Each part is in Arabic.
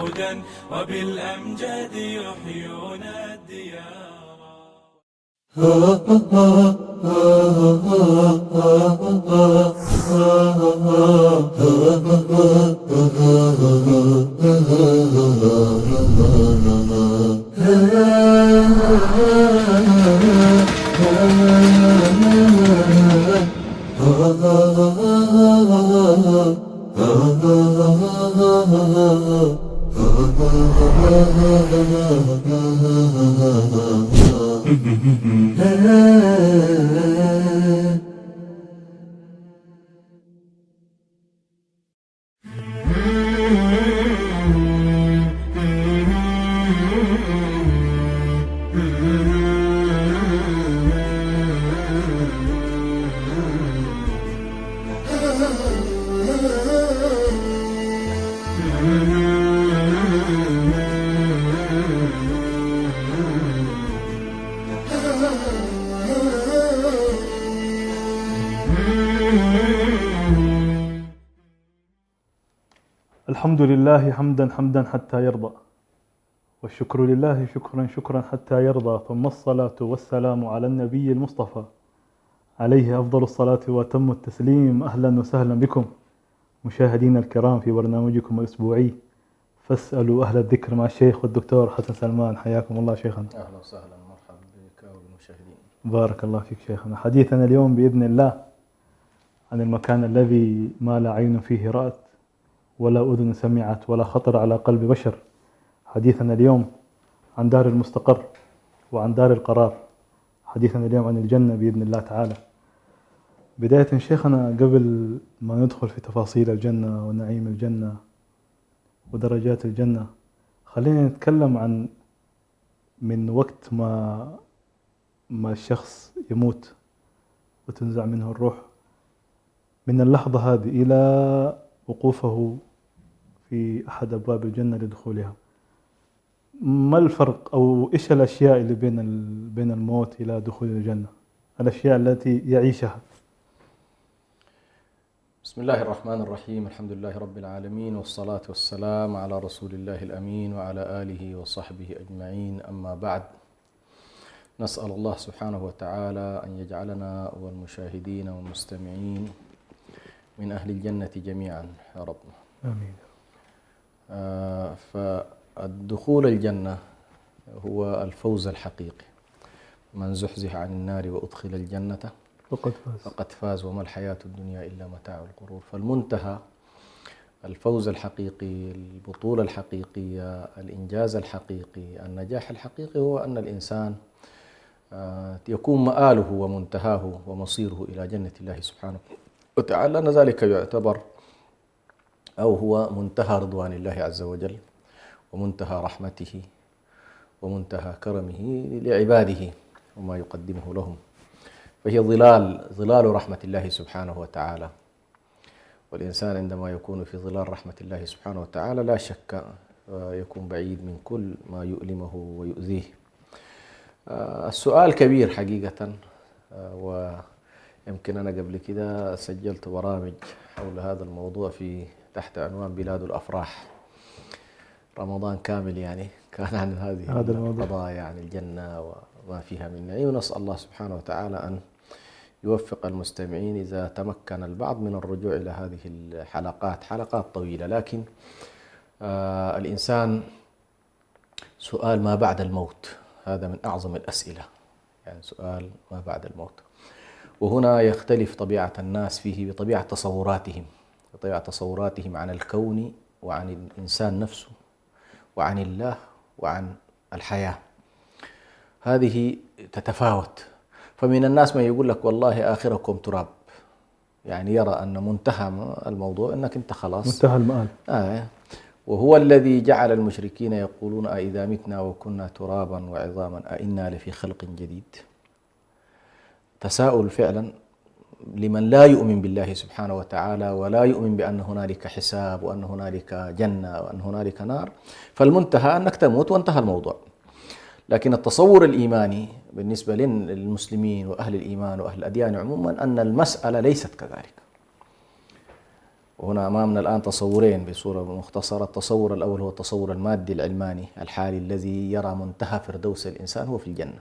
خلودا وبالأمجاد يحيون الديار. الحمد لله حمدا حتى يرضى، والشكر لله شكرا حتى يرضى، ثم الصلاة والسلام على النبي المصطفى عليه أفضل الصلاة وأتم التسليم. أهلا وسهلا بكم مشاهدينا الكرام في برنامجكم الأسبوعي فاسألوا أهل الذكر مع الشيخ والدكتور حسن سلمان. حياكم الله شيخنا. أهلا وسهلا، مرحبا بك وبالمشاهدين. بارك الله فيك شيخنا. حديثنا اليوم بإذن الله عن المكان الذي ما لا عين فيه رأت ولا أذن سمعت ولا خطر على قلب بشر. حديثنا اليوم عن دار المستقر وعن دار القرار. حديثنا اليوم عن الجنة بإذن الله تعالى. بداية شيخنا، قبل ما ندخل في تفاصيل الجنة ونعيم الجنة ودرجات الجنة، خلينا نتكلم عن من وقت ما الشخص يموت وتنزع منه الروح، من اللحظة هذه إلى وقوفه في أحد أبواب الجنة لدخولها. ما الفرق أو إيش الأشياء اللي بين الموت إلى دخول الجنة، الأشياء التي يعيشها؟ بسم الله الرحمن الرحيم، الحمد لله رب العالمين، والصلاة والسلام على رسول الله الأمين وعلى آله وصحبه أجمعين. أما بعد، نسأل الله سبحانه وتعالى أن يجعلنا والمشاهدين والمستمعين من أهل الجنة جميعا يا رب. آمين. فالدخول الجنة هو الفوز الحقيقي. من زحزح عن النار وأدخل الجنة فقد فاز وما الحياة الدنيا إلا متاع الغرور. فالمنتهى، الفوز الحقيقي، البطولة الحقيقية، الإنجاز الحقيقي، النجاح الحقيقي هو أن الإنسان يكون مآله ومنتهاه ومصيره إلى جنة الله سبحانه وتعالى، أن ذلك يعتبر أو هو منتهى رضوان الله عز وجل ومنتهى رحمته ومنتهى كرمه لعباده وما يقدمه لهم. فهي ظلال رحمة الله سبحانه وتعالى، والإنسان عندما يكون في ظلال رحمة الله سبحانه وتعالى لا شك يكون بعيد من كل ما يؤلمه ويؤذيه. السؤال كبير حقيقة، ويمكن أنا قبل كده سجلت برامج حول هذا الموضوع في تحت عنوان بلاد الأفراح. رمضان كامل يعني كان عن هذه القضايا، عن الجنة وما فيها من نعيم. ونسأل الله سبحانه وتعالى أن يوفق المستمعين إذا تمكن البعض من الرجوع إلى هذه الحلقات، حلقات طويلة. لكن الإنسان سؤال ما بعد الموت هذا من أعظم الأسئلة، يعني سؤال ما بعد الموت. وهنا يختلف طبيعة الناس فيه بطبيعة تصوراتهم عن الكون وعن الإنسان نفسه وعن الله وعن الحياة. هذه تتفاوت. فمن الناس من يقول لك والله آخركم تراب، يعني يرى أن منتهى الموضوع أنك أنت خلاص منتهى المآل. وهو الذي جعل المشركين يقولون أإذا متنا وكنا ترابا وعظاما أإنا لفي خلق جديد. تساؤل فعلا لمن لا يؤمن بالله سبحانه وتعالى ولا يؤمن بأن هنالك حساب وأن هنالك جنة وأن هنالك نار. فالمنتهى أنك تموت وانتهى الموضوع. لكن التصور الإيماني بالنسبة للمسلمين وأهل الإيمان وأهل الأديان عموما أن المسألة ليست كذلك، وهنا أمامنا الآن تصورين بصورة مختصرة. التصور الأول هو التصور المادي العلماني الحالي الذي يرى منتهى فردوس الإنسان هو في الجنة،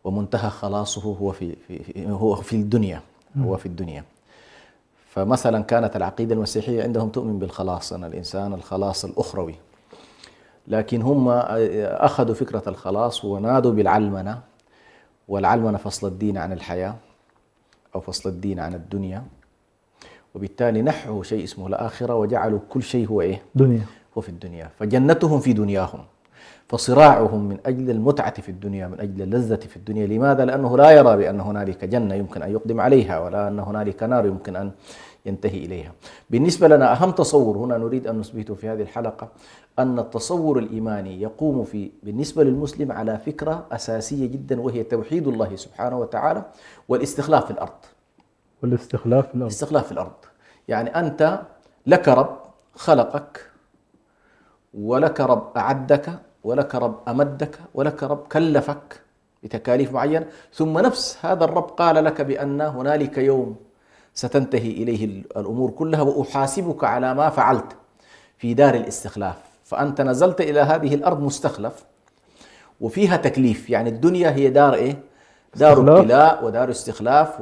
ومنتهى خلاصه هو في الدنيا، هو في الدنيا. فمثلا كانت العقيدة المسيحية عندهم تؤمن بالخلاص، أن الإنسان الخلاص الأخروي، لكن هم أخذوا فكرة الخلاص ونادوا بالعلمنة، والعلمنة فصل الدين عن الحياة أو فصل الدين عن الدنيا، وبالتالي نحوا شيء اسمه الآخرة وجعلوا كل شيء هو إيه؟ دنيا. هو في الدنيا. فجنتهم في دنياهم، فصراعهم من أجل المتعة في الدنيا، من أجل اللذة في الدنيا. لماذا؟ لأنه لا يرى بأن هنالك جنة يمكن أن يقدم عليها، ولا أن هنالك نار يمكن أن ينتهي إليها. بالنسبة لنا أهم تصور هنا نريد أن نثبته في هذه الحلقة، أن التصور الإيماني يقوم بالنسبة للمسلم على فكرة أساسية جدا، وهي توحيد الله سبحانه وتعالى والاستخلاف في الأرض. والاستخلاف في الأرض. الاستخلاف في الأرض يعني أنت لك رب خلقك، ولك رب أعدك، ولك رب أمدك، ولك رب كلفك بتكاليف معينة، ثم نفس هذا الرب قال لك بأن هنالك يوم ستنتهي إليه الأمور كلها، وأحاسبك على ما فعلت في دار الاستخلاف. فأنت نزلت إلى هذه الأرض مستخلف وفيها تكليف. يعني الدنيا هي دار إيه؟ دار ابتلاء ودار استخلاف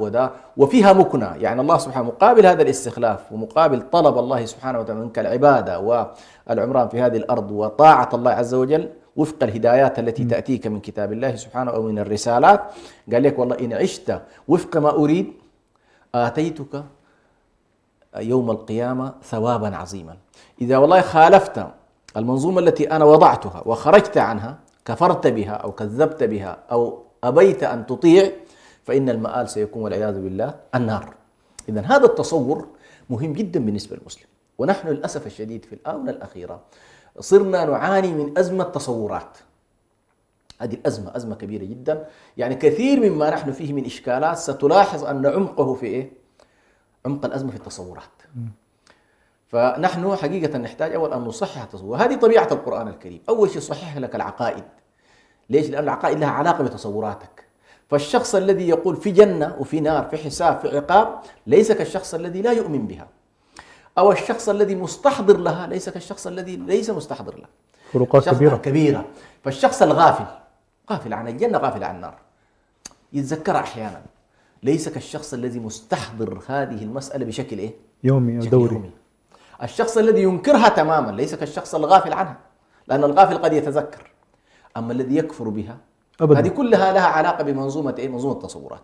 وفيها مكنة. يعني الله سبحانه مقابل هذا الاستخلاف ومقابل طلب الله سبحانه وتعالى منك العبادة والعمران في هذه الأرض وطاعة الله عز وجل وفق الهدايات التي تأتيك من كتاب الله سبحانه أو من الرسالات. قال لك والله إن عشت وفق ما أريد آتيتك يوم القيامة ثوابا عظيما. إذا والله خالفت المنظومة التي أنا وضعتها وخرجت عنها، كفرت بها أو كذبت بها أو أبيت أن تطيع، فإن المآل سيكون والعياذ بالله النار. إذن هذا التصور مهم جدا بالنسبة للمسلم. ونحن للأسف الشديد في الآونة الأخيرة صرنا نعاني من أزمة تصورات. هذه الأزمة أزمة كبيرة جدا. يعني كثير مما نحن فيه من إشكالات ستلاحظ أن عمقه في إيه؟ عمق الأزمة في التصورات. فنحن حقيقة نحتاج أول أن نصحح التصور. هذه طبيعة القرآن الكريم. أول شيء صحح لك العقائد. ليش؟ لأن العقائد لها علاقة بتصوراتك. فالشخص الذي يقول في جنة وفي نار، في حساب، في عقاب، ليس كالشخص الذي لا يؤمن بها. أو الشخص الذي مستحضر لها ليس كالشخص الذي ليس مستحضر لها. فروقات كبيرة. فالشخص الغافل غافل عن الجنة، غافل عن النار، يتذكر أحيانا، ليس كالشخص الذي مستحضر هذه المسألة بشكل إيه؟ يومي أو دوري. الشخص الذي ينكرها تماما ليس كالشخص الغافل عنها، لأن الغافل قد يتذكر. أما الذي يكفر بها أبداً. هذه كلها لها علاقة بمنظومة إيه؟ منظومة التصورات.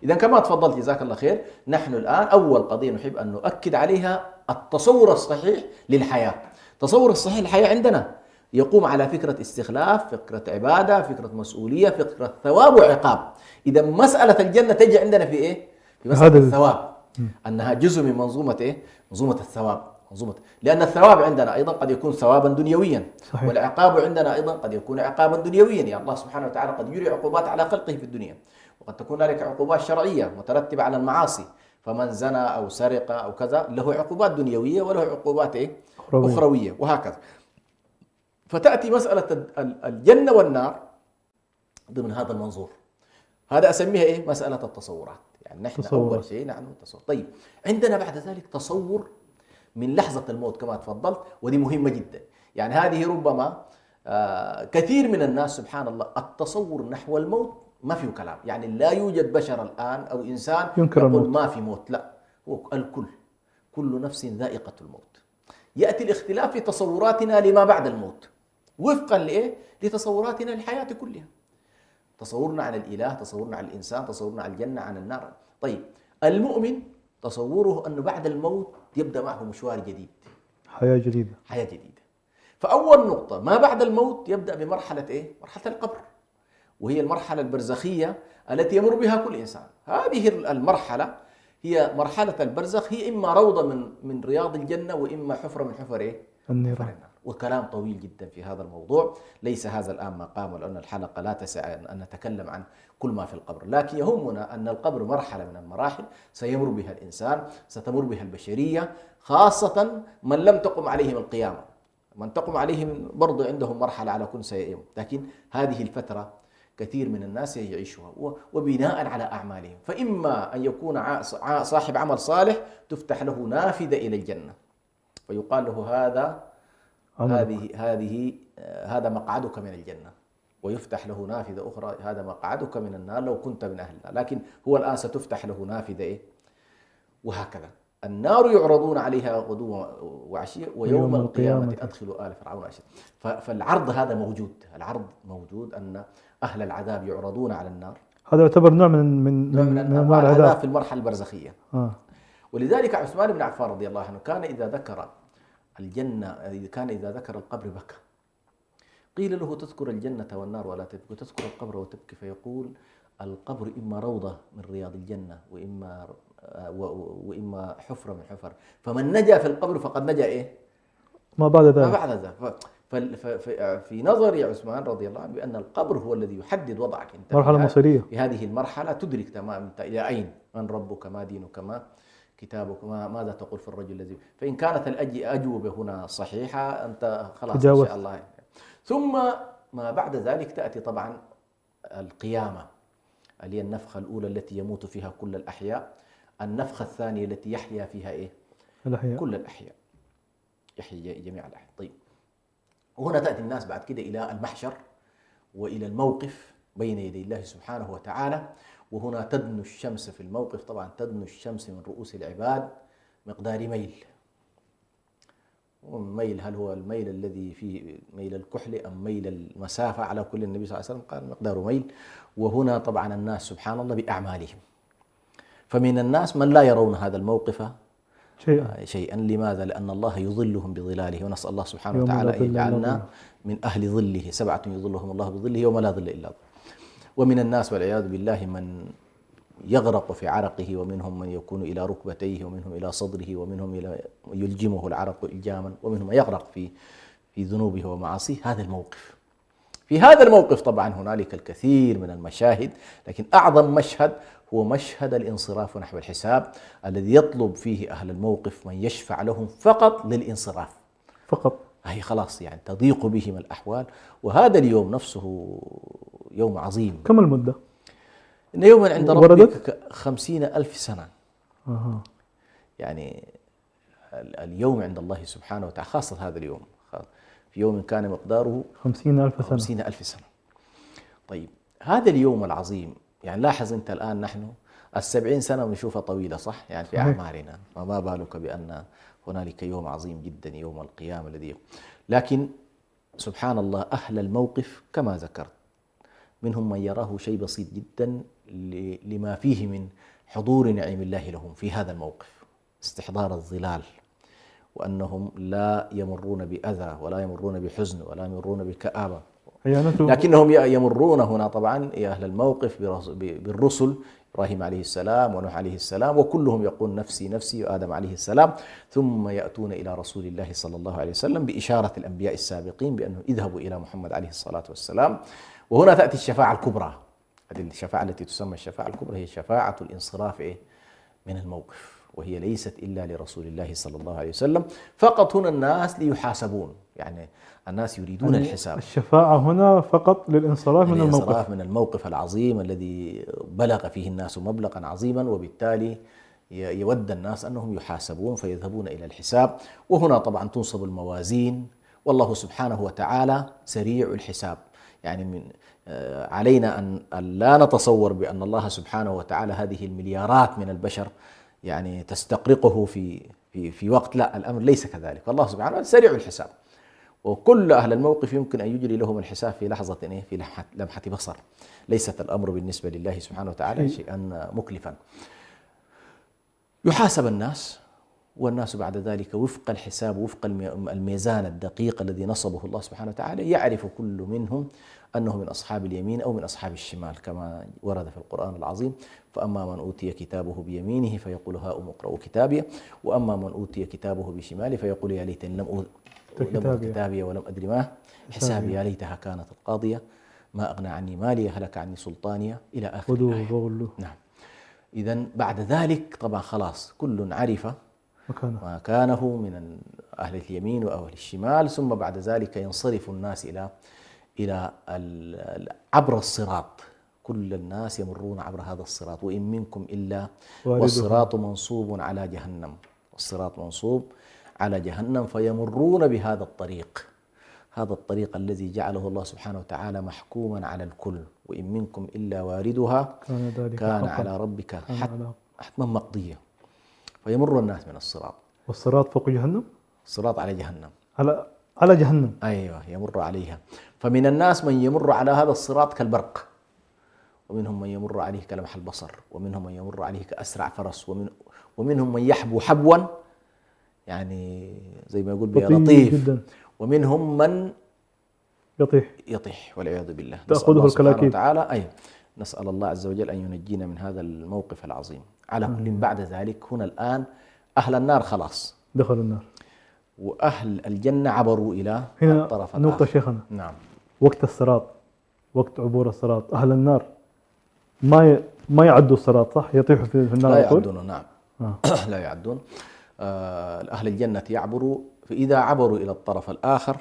إذا كما تفضلت جزاك الله خير، نحن الآن أول قضية نحب أن نؤكد عليها التصور الصحيح للحياة. التصور الصحيح للحياة عندنا يقوم على فكرة استخلاف، فكرة عبادة، فكرة مسؤولية، فكرة ثواب وعقاب. إذا مسألة الجنة تجي عندنا في إيه؟ في مسألة الثواب، أنها جزء من منظومة إيه؟ منظومة الثواب. لأن الثواب عندنا أيضا قد يكون ثوابا دنيويا، صحيح. والعقاب عندنا أيضا قد يكون عقابا دنيويا. يعني الله سبحانه وتعالى قد يري عقوبات على خلقه في الدنيا، وقد تكون ذلك عقوبات شرعية مترتبة على المعاصي. فمن زنى أو سرق أو كذا له عقوبات دنيوية وله عقوبات إيه؟ أخروية، وهكذا. فتأتي مسألة الجنة والنار ضمن هذا المنظور. هذا أسميها إيه؟ مسألة التصورات. يعني نحن أول شيء نحن تصور. طيب عندنا بعد ذلك تصور من لحظة الموت كما تفضلت، ودي مهمة جدا. يعني هذه ربما كثير من الناس سبحان الله التصور نحو الموت ما فيه كلام. يعني لا يوجد بشر الآن أو إنسان يقول ما في موت، لا، هو الكل، كل نفس ذائقة الموت. يأتي الاختلاف في تصوراتنا لما بعد الموت وفقا لإيه؟ لتصوراتنا للحياة كلها. تصورنا عن الإله، تصورنا عن الإنسان، تصورنا عن الجنة، عن النار. طيب المؤمن تصوره أنه بعد الموت يبدأ معه مشوار جديد، حياة جديدة. فأول نقطة ما بعد الموت يبدأ بمرحلة إيه؟ مرحلة القبر، وهي المرحلة البرزخية التي يمر بها كل إنسان. هذه المرحلة هي مرحلة البرزخ، هي إما روضة من رياض الجنة وإما حفرة من حفر إيه؟ النار. وكلام طويل جدا في هذا الموضوع، ليس هذا الآن مقام، لأن الحلقة لا تسع أن نتكلم عن كل ما في القبر. لكن يهمنا أن القبر مرحلة من المراحل سيمر بها الإنسان، ستمر بها البشرية، خاصة من لم تقم عليهم القيامة. من تقم عليهم برضو عندهم مرحلة على كل يوم، لكن هذه الفترة كثير من الناس يعيشها وبناء على أعمالهم. فإما أن يكون صاحب عمل صالح تفتح له نافذة إلى الجنة ويقال له هذا مقعدك من الجنة، ويفتح له نافذة أخرى هذا مقعدك من النار لو كنت من أهلها، لكن هو الآن ستفتح له نافذة وهكذا. النار يعرضون عليها غدوا وعشيا ويوم القيامة أدخلوا آل فرعون أشد. فالعرض هذا موجود، العرض موجود أن أهل العذاب يعرضون على النار. هذا يعتبر نوع من أنواع العذاب في المرحلة البرزخية. ولذلك عثمان بن عفان رضي الله عنه كان إذا ذكر الجنة كان إذا ذكر القبر بكى. قيل له تذكر الجنة والنار ولا تبكي، تذكر القبر وتبكي، فيقول القبر إما روضة من رياض الجنة وإما حفرة من حفر، فمن نجا في القبر فقد نجا ما بعد ذلك. في نظر عثمان رضي الله عنه بأن القبر هو الذي يحدد وضعك أنت مرحلة مصيرية. في هذه المرحلة تدرك تماما أنت إلى أين، من ربك، ما دينك، ما كتابك، ماذا تقول في الرجل الذي. فإن كانت الأجوبة هنا صحيحة أنت خلاص إن شاء الله. ثم ما بعد ذلك تأتي طبعا القيامة، اللي هي النفخة الأولى التي يموت فيها كل الأحياء، النفخة الثانية التي يحيا فيها الأحياء. كل الأحياء، يحيي جميع الأحياء. طيب، وهنا تأتي الناس بعد كده إلى المحشر وإلى الموقف بين يدي الله سبحانه وتعالى. وهنا تدنو الشمس في الموقف، طبعا تدنو الشمس من رؤوس العباد مقدار ميل. والميل هل هو الميل الذي فيه ميل الكحل أم ميل المسافة؟ على كل النبي صلى الله عليه وسلم قال مقدار ميل. وهنا طبعا الناس سبحان الله بأعمالهم، فمن الناس من لا يرون هذا الموقف شيئا. لماذا؟ لأن الله يظلهم بظلاله، ونسأل الله سبحانه وتعالى أن يجعلنا من أهل ظله، 7 يظلهم الله بظله يوم لا ظل إلا ظله. ومن الناس والعياذ بالله من يغرق في عرقه، ومنهم من يكون إلى ركبتيه، ومنهم إلى صدره، ومنهم إلى يلجمه العرق إلجاما، ومنهم يغرق في ذنوبه ومعاصيه. هذا الموقف. في هذا الموقف طبعا هنالك الكثير من المشاهد، لكن أعظم مشهد هو مشهد الانصراف نحو الحساب، الذي يطلب فيه أهل الموقف من يشفع لهم فقط للانصراف فقط. هي خلاص يعني تضيق بهم الأحوال. وهذا اليوم نفسه يوم عظيم. كم المدة؟ إن يوما عند ربك 50,000 سنة. يعني اليوم عند الله سبحانه وتعالى، خاصة هذا اليوم، في يوم كان مقداره 50,000 سنة. طيب، هذا اليوم العظيم، يعني لاحظ أنت الآن نحن 70 سنة بنشوفها طويلة صح؟ يعني في أعمارنا، فما بالك بأن هنالك يوم عظيم جدا، يوم القيامة الذي. لكن سبحان الله أهل الموقف كما ذكرت منهم من يراه شيء بسيط جدا لما فيه من حضور نعيم الله لهم في هذا الموقف، استحضار الظلال، وأنهم لا يمرون بأذى ولا يمرون بحزن ولا يمرون بكآبة، لكنهم يمرون هنا طبعا يا أهل الموقف بالرسل، إبراهيم عليه السلام ونوح عليه السلام، وكلهم يقول نفسي نفسي، وآدم عليه السلام، ثم يأتون إلى رسول الله صلى الله عليه وسلم بإشارة الأنبياء السابقين بأنه اذهبوا إلى محمد عليه الصلاة والسلام. وهنا تأتي الشفاعة الكبرى. هذه الشفاعة التي تسمى الشفاعة الكبرى هي شفاعة الانصراف من الموقف، وهي ليست إلا لرسول الله صلى الله عليه وسلم فقط. هنا الناس ليحاسبون، يعني الناس يريدون الحساب. الشفاعة هنا فقط للانصراف من الموقف، الانصراف من الموقف العظيم الذي بلغ فيه الناس مبلغا عظيما، وبالتالي يود الناس أنهم يحاسبون فيذهبون إلى الحساب. وهنا طبعا تنصب الموازين، والله سبحانه وتعالى سريع الحساب. يعني علينا أن لا نتصور بأن الله سبحانه وتعالى هذه المليارات من البشر يعني تستقرقه في وقت، لا، الأمر ليس كذلك. الله سبحانه وتعالى سريع الحساب، وكل أهل الموقف يمكن أن يجري لهم الحساب في لحظة، في لمحة بصر. ليست الأمر بالنسبة لله سبحانه وتعالى شيئا مكلفا. يحاسب الناس، والناس بعد ذلك وفق الحساب، وفق الميزان الدقيق الذي نصبه الله سبحانه وتعالى، يعرف كل منهم أنه من أصحاب اليمين أو من أصحاب الشمال، كما ورد في القرآن العظيم: فأما من أوتي كتابه بيمينه فيقول هاؤم اقرءوا كتابي، وأما من أوتي كتابه بشماله فيقول يا ليتني لم أوت كتابي ولم أدري ما حسابي، يا ليتها كانت القاضية ما أغنى عني مالي هلك عني سلطانية، إلى آخر الآية. نعم. إذن بعد ذلك طبعا خلاص كل عرف مكانه من أهل اليمين وأهل الشمال، ثم بعد ذلك ينصرف الناس إلى عبر الصراط. كل الناس يمرون عبر هذا الصراط، وإن منكم إلا والصراط منصوب على جهنم، والصراط منصوب على جهنم، فيمرون بهذا الطريق، هذا الطريق الذي جعله الله سبحانه وتعالى محكوما على الكل، وإن منكم إلا واردها كان على ربك حتما مقضيا. فيمر الناس من الصراط. والصراط فوق جهنم؟ الصراط على جهنم، على جهنم. أيوة، يمر عليها. فمن الناس من يمر على هذا الصراط كالبرق، ومنهم من يمر عليه كلمح البصر، ومنهم من يمر عليه كأسرع فرس، ومنهم من يحبو حبوا، يعني زي ما يقول بلطيف، ومنهم من يطيح والعياذ بالله. تأخذه الكلاكيب تعالى. أي نسأل الله عز وجل أن ينجينا من هذا الموقف العظيم. على كل بعد ذلك، هنا الآن أهل النار خلاص دخلوا النار، وأهل الجنة عبروا إلى هنا الطرف نقطة الآخر. شيخنا. نعم. وقت الصراط، وقت عبور الصراط، أهل النار ما يعدوا الصراط، صح؟ يطيحوا في النار. لا يعدون. نعم. لا يعدون. أهل الجنة يعبروا، فإذا عبروا إلى الطرف الآخر،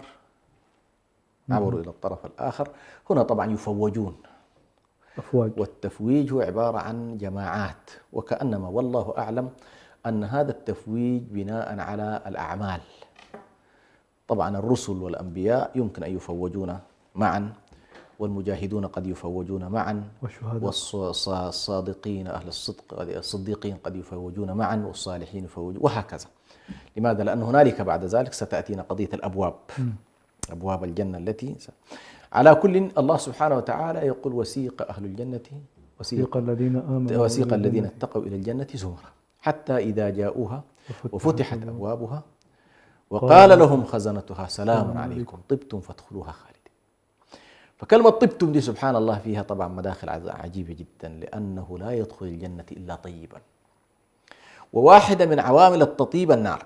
عبروا إلى الطرف الآخر، هنا طبعا يفوجون أفواج. والتفويج هو عبارة عن جماعات، وكأنما والله أعلم أن هذا التفويج بناء على الأعمال. طبعا الرسل والأنبياء يمكن أن يفوجون معا، والمجاهدون قد يفوجون معا، والصادقين أهل الصدق الصديقين قد يفوجون معا، والصالحين يفوجون، وهكذا. لماذا؟ لأن هنالك بعد ذلك ستأتينا قضية الأبواب، أبواب الجنة التي على كل. الله سبحانه وتعالى يقول: وسيق أهل الجنة وسيق الذين اتقوا إلى الجنة زمرا حتى إذا جاءوها وفتحت أبوابها وقال لهم خزنتها سلام عليكم طبتم فادخلوها خالدين. فكلمة طبتم دي سبحان الله فيها طبعا مداخل عجيبة جدا، لأنه لا يدخل الجنة إلا طيبا، وواحدة من عوامل التطيب النار.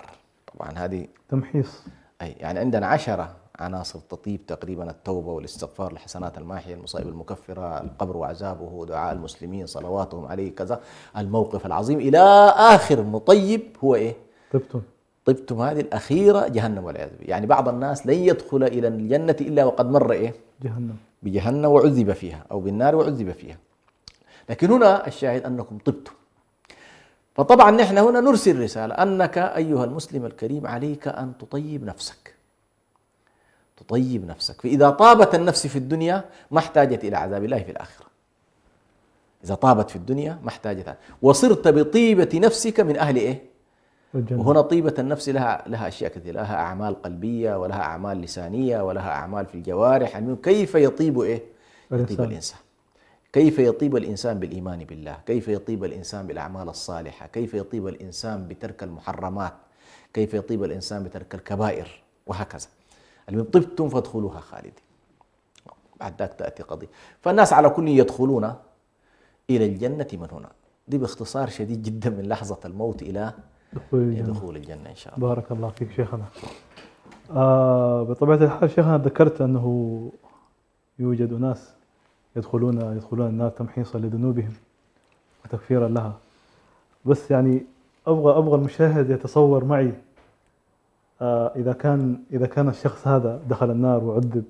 طبعا هذه تمحيص. أي يعني عندنا 10 عناصر تطيب تقريبا: التوبة والاستغفار، الحسنات الماحية، المصائب المكفرة، القبر وعذابه، دعاء المسلمين، صلواتهم عليه، كذا، الموقف العظيم، إلى آخر مطيب هو إيه؟ طبتم. هذه الأخيرة جهنم والعياذ بالله. يعني بعض الناس لن يدخل إلى الجنة إلا وقد مر إيه؟ بجهنم وعذب فيها، أو بالنار وعذب فيها. لكن هنا الشاهد أنكم طبتم. فطبعا نحن هنا نرسل رسالة أنك أيها المسلم الكريم عليك أن تطيب نفسك، تطيب نفسك. فإذا طابت النفس في الدنيا ما احتاجت إلى عذاب الله في الآخرة. إذا طابت في الدنيا ما احتاجت، وصرت بطيبة نفسك من أهل إيه؟ الجنة. وهنا طيبة النفس لها أشياء كثيرة، لها أعمال قلبية، ولها أعمال لسانية، ولها أعمال في الجوارح. يعني كيف يطيب إيه؟ يطيب الإنسان. كيف يطيب الإنسان بالإيمان بالله، كيف يطيب الإنسان بالأعمال الصالحة، كيف يطيب الإنسان بترك المحرمات، كيف يطيب الإنسان بترك الكبائر، وهكذا. المهم طبتم فادخلوها خالدين. بعد ذلك تأتي قضية. فالناس على كل يدخلون إلى الجنة من هنا. دي باختصار شديد جدا من لحظة الموت إلى دخول الجنة إن شاء الله. بارك الله فيك شيخنا. بطبيعة الحال شيخنا ذكرت أنه يوجد ناس يدخلون النار تمحيصا لذنوبهم وتكفيرا لها. بس يعني أبغى المشاهد يتصور معي إذا كان الشخص هذا دخل النار وعذب،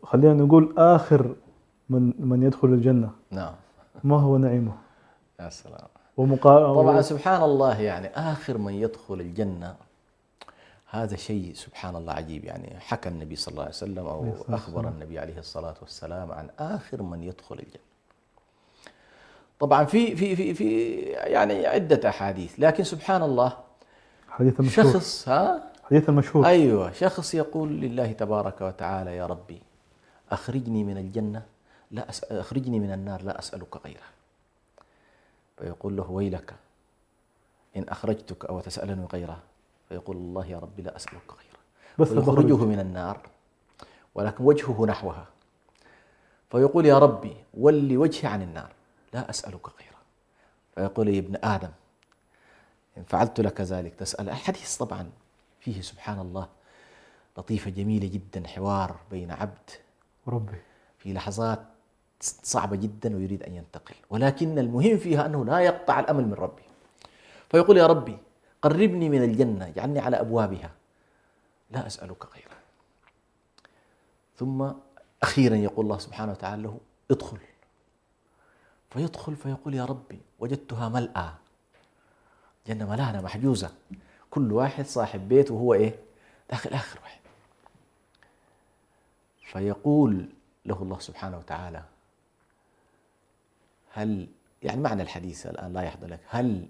خلينا نقول آخر من يدخل الجنة، نعم، ما هو نعيمه؟ يا سلام. طبعا سبحان الله، يعني آخر من يدخل الجنة هذا شيء سبحان الله عجيب. يعني حكى النبي صلى الله عليه وسلم أو أخبر النبي عليه الصلاة والسلام عن آخر من يدخل الجنة. طبعا في يعني عدة أحاديث، لكن سبحان الله حديث المشهور. شخص حديث المشهور. أيوة، شخص يقول لله تبارك وتعالى: يا ربي أخرجني من الجنة أخرجني من النار لا أسألك غيره. فيقول له: ويلك إن أخرجتك أو تسألني غيره. فيقول الله: يا ربي لا أسألك غيره. بس فيخرجه من النار ولكن وجهه نحوها، فيقول: يا ربي ولي وجهي عن النار لا أسألك غيره. فيقول: يا ابن آدم إن فعلت لك ذلك تسأل. الحديث طبعا فيه سبحان الله لطيفة جميلة جدا، حوار بين عبد وربه في لحظات صعبة جدا ويريد أن ينتقل، ولكن المهم فيها أنه لا يقطع الأمل من ربي. فيقول: يا ربي قربني من الجنة، اجعلني على أبوابها لا أسألك غيره. ثم أخيرا يقول الله سبحانه وتعالى له ادخل، فيدخل فيقول يا ربي وجدتها ملأى، جنة ملانة محجوزة، كل واحد صاحب بيت وهو إيه داخل آخر واحد. فيقول له الله سبحانه وتعالى هل، يعني معنى الحديث الآن لا يحضر لك، هل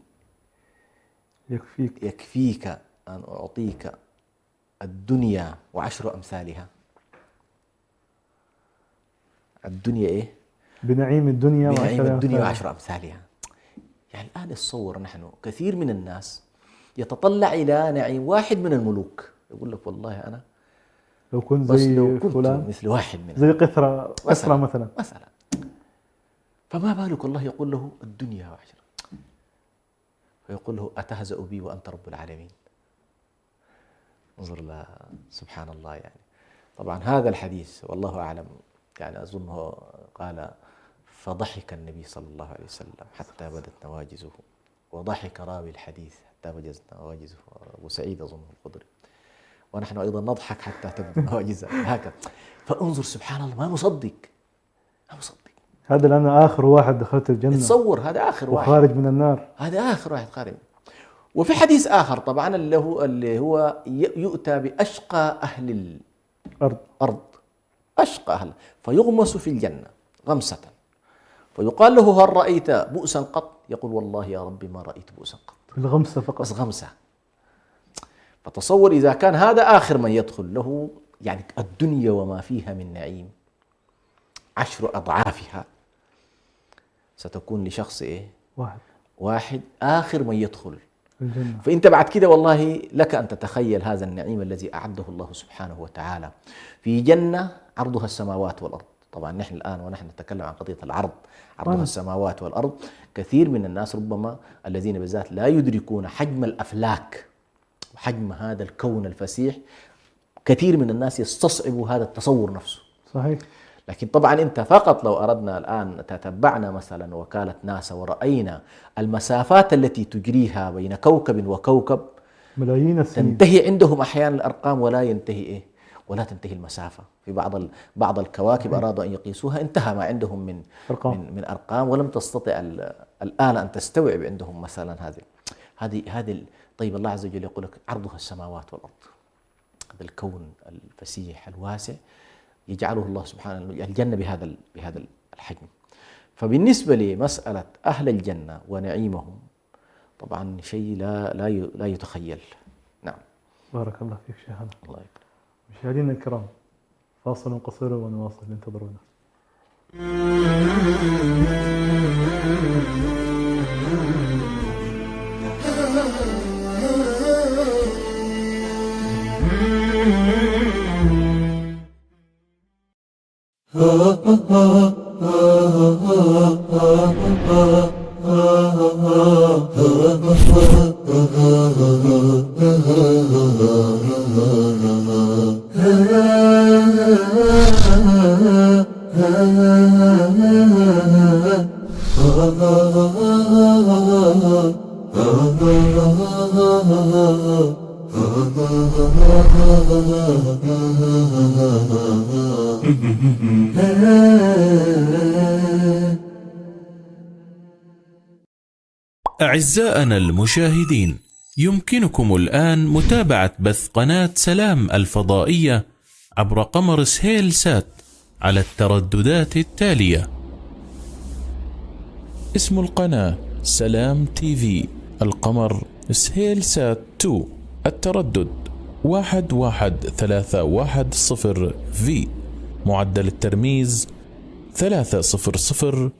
يكفيك أن أعطيك الدنيا و10 أمثالها؟ الدنيا إيه؟ بنعيم الدنيا و10 أمثالها. يعني الآن الصور نحن كثير من الناس يتطلع إلى نعيم واحد من الملوك، يقول لك والله أنا لو كنت زي فلان، مثل واحد من زي قثرة مثلا. فما بالك الله يقول له الدنيا و10، فيقول له أتهزأ بي وأنت رب العالمين. انظر سبحان الله. يعني طبعا هذا الحديث والله أعلم، يعني أظنه قال فضحك النبي صلى الله عليه وسلم حتى بدت نواجزه، وضحك راوي الحديث حتى بدت نواجزه، أبو سعيد أظنه الخدري، ونحن أيضا نضحك حتى تبدو نواجزنا هكذا. فانظر سبحان الله، ما مصدق. هذا لأن آخر واحد دخلت الجنة، تصور هذا آخر واحد وخارج من النار، هذا آخر واحد خارج. وفي حديث آخر طبعا اللي هو يؤتى بأشقى أهل الأرض، أشقى أهل، فيغمس في الجنة غمسة، فيقال له هل رأيت بؤسا قط؟ يقول والله يا ربي ما رأيت بؤسا قط، الغمسة فقط، بس غمسة. فتصور إذا كان هذا آخر من يدخل له، يعني الدنيا وما فيها من نعيم 10 أضعافها ستكون لشخص إيه؟ واحد آخر من يدخل الجنة. فأنت بعد كده والله لك أن تتخيل هذا النعيم الذي أعده الله سبحانه وتعالى في جنة عرضها السماوات والأرض. طبعا نحن الآن ونحن نتكلم عن قضية العرض، عرضها السماوات والأرض، كثير من الناس ربما الذين بالذات لا يدركون حجم الأفلاك وحجم هذا الكون الفسيح، كثير من الناس يستصعبوا هذا التصور نفسه. صحيح. لكن طبعا انت فقط لو اردنا الان تتبعنا مثلا وكالة ناسا ورأينا المسافات التي تجريها بين كوكب وكوكب ملايين السنين، تنتهي عندهم احيانا الارقام ولا ينتهي ايه، ولا تنتهي المسافة. في بعض الكواكب ارادوا ان يقيسوها، انتهى ما عندهم من ارقام، ولم تستطع الآلة ان تستوعب عندهم مثلا هذه. طيب الله عز وجل يقول لك عرضها السماوات والارض، هذا الكون الفسيح الواسع يجعله الله سبحانه الجنة بهذا الحجم. فبالنسبة لمسألة أهل الجنة ونعيمهم طبعا شيء لا يتخيل. نعم. بارك الله فيك شيخنا. الله يكرمك. مشاهدينا الكرام، فاصل قصير ونواصل، انتظرونا. أعزائنا المشاهدين، يمكنكم الآن متابعة بث قناة سلام الفضائية عبر قمر سهيل سات على الترددات التالية: اسم القناة سلام تي في، القمر سهيل سات 2، التردد 11310 في، معدل الترميز 30000.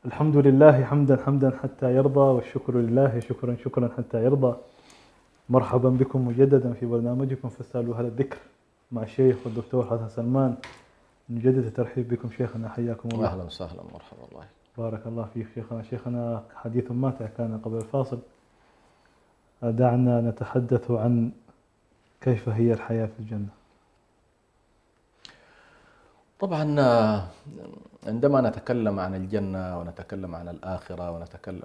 الحمد لله حمدا حمدا حتى يرضى، والشكر لله شكرا شكرا حتى يرضى. مرحبا بكم مجددا في برنامجكم فاسألوا أهل الذكر مع الشيخ والدكتور حسن سلمان. نجدد الترحيب بكم شيخنا، حياكم الله. أهلا وسهلا، مرحبا الله. بارك الله فيك شيخنا. شيخنا حديث ماتع كان قبل الفاصل، دعنا نتحدث عن كيف هي الحياة في الجنة. طبعا عندما نتكلم عن الجنة ونتكلم عن الآخرة ونتكلم